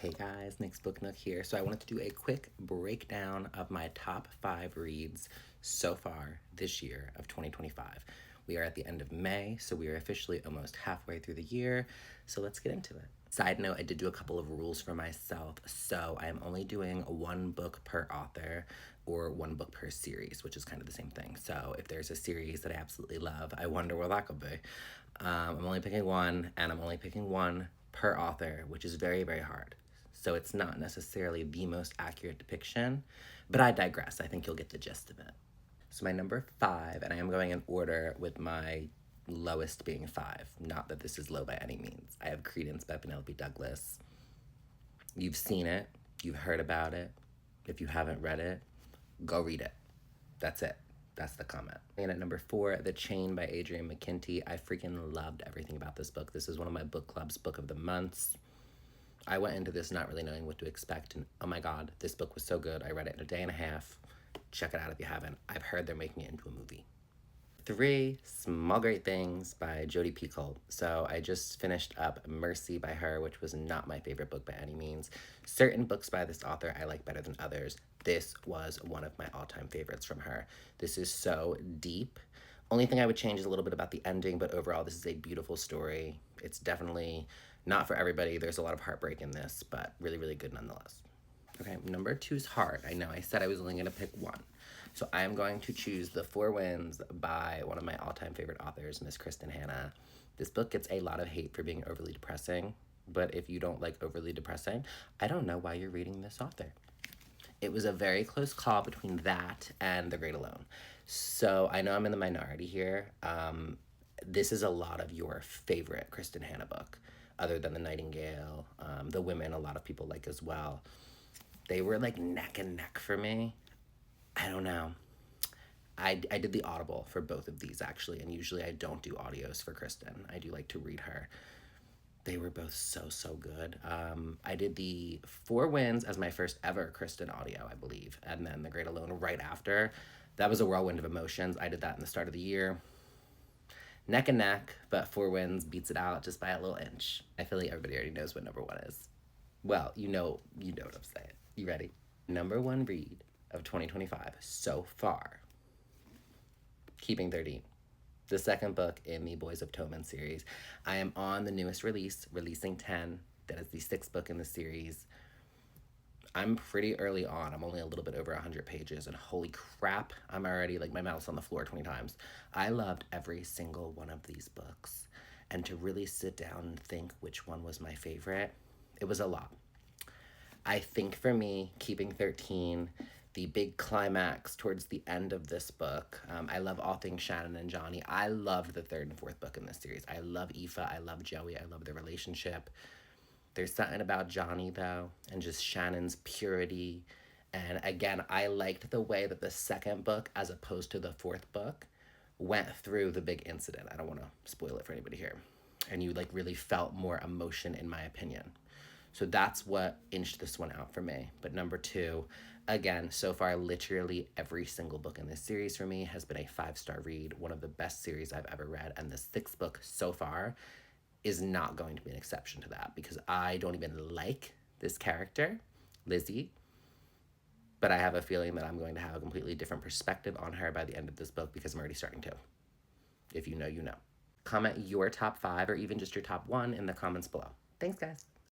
Hey guys, Nick's Book Nook here. So I wanted to do a quick breakdown of my top 5 reads so far this year of 2025. We are at the end of May, so we are officially almost halfway through the year. So let's get into it. Side note, I did do a couple of rules for myself. So I am only doing one book per author or one book per series, which is kind of the same thing. So if there's a series that I absolutely love, I wonder what that could be. I'm only picking one, and I'm only picking one per author, which is very, very hard. So it's not necessarily the most accurate depiction, but I digress. I think you'll get the gist of it. So my number 5, and I am going in order with my lowest being 5. Not that this is low by any means. I have Credence by Penelope Douglas. You've seen it. You've heard about it. If you haven't read it, go read it. That's it. That's the comment. And at number 4, The Chain by Adrian McKinty. I freaking loved everything about this book. This is one of my book club's book of the months. I went into this not really knowing what to expect, and oh my god, this book was so good. I read it in a day and a half. Check it out if you haven't. I've heard they're making it into a movie. 3, Small Great Things by Jodi Picoult. So I just finished up Mercy by her, which was not my favorite book by any means. Certain books by this author I like better than others. This was one of my all-time favorites from her. This is so deep. Only thing I would change is a little bit about the ending, but overall this is a beautiful story. It's definitely not for everybody. There's a lot of heartbreak in this, but really, really good nonetheless. Okay, number 2 is hard. I know I said I was only going to pick one. So I am going to choose The Four Winds by one of my all-time favorite authors, Miss Kristen Hanna. This book gets a lot of hate for being overly depressing, but if you don't like overly depressing, I don't know why you're reading this author. It was a very close call between that and The Great Alone. So I know I'm in the minority here. This is a lot of your favorite Kristen Hanna book, other than The Nightingale, The Women, a lot of people like as well. They were like neck and neck for me. I don't know. I did the Audible for both of these actually, and usually I don't do audios for Kristen. I do like to read her. They were both so, so good. I did The Four Winds as my first ever Kristen audio, I believe, and then The Great Alone right after. That was a whirlwind of emotions. I did that in the start of the year. Neck and neck, but Four Winds beats it out just by a little inch. I feel like everybody already knows what number 1 is. Well, you know what I'm saying. You ready? Number 1 read of 2025 so far. Keeping 13. The second book in the Boys of Toman series. I am on the newest release, Releasing 10. That is the 6th book in the series. I'm pretty early on. I'm only a little bit over 100 pages, and holy crap, I'm already like my mouth's on the floor 20 times. I loved every single one of these books, and to really sit down and think which one was my favorite, it was a lot. I think for me, Keeping 13, the big climax towards the end of this book. I love all things Shannon and Johnny. I loved the 3rd and 4th book in this series. I love Aoife. I love Joey. I love their relationship. There's something about Johnny, though, and just Shannon's purity. And again, I liked the way that the 2nd book, as opposed to the 4th book, went through the big incident. I don't want to spoil it for anybody here. And you like really felt more emotion, in my opinion. So that's what inched this one out for me. But number 2, again, so far, literally every single book in this series for me has been a 5-star read. One of the best series I've ever read. And the 6th book so far is not going to be an exception to that, because I don't even like this character, Lizzie. But I have a feeling that I'm going to have a completely different perspective on her by the end of this book, because I'm already starting to. If you know, you know. Comment your top 5 or even just your top 1 in the comments below. Thanks, guys.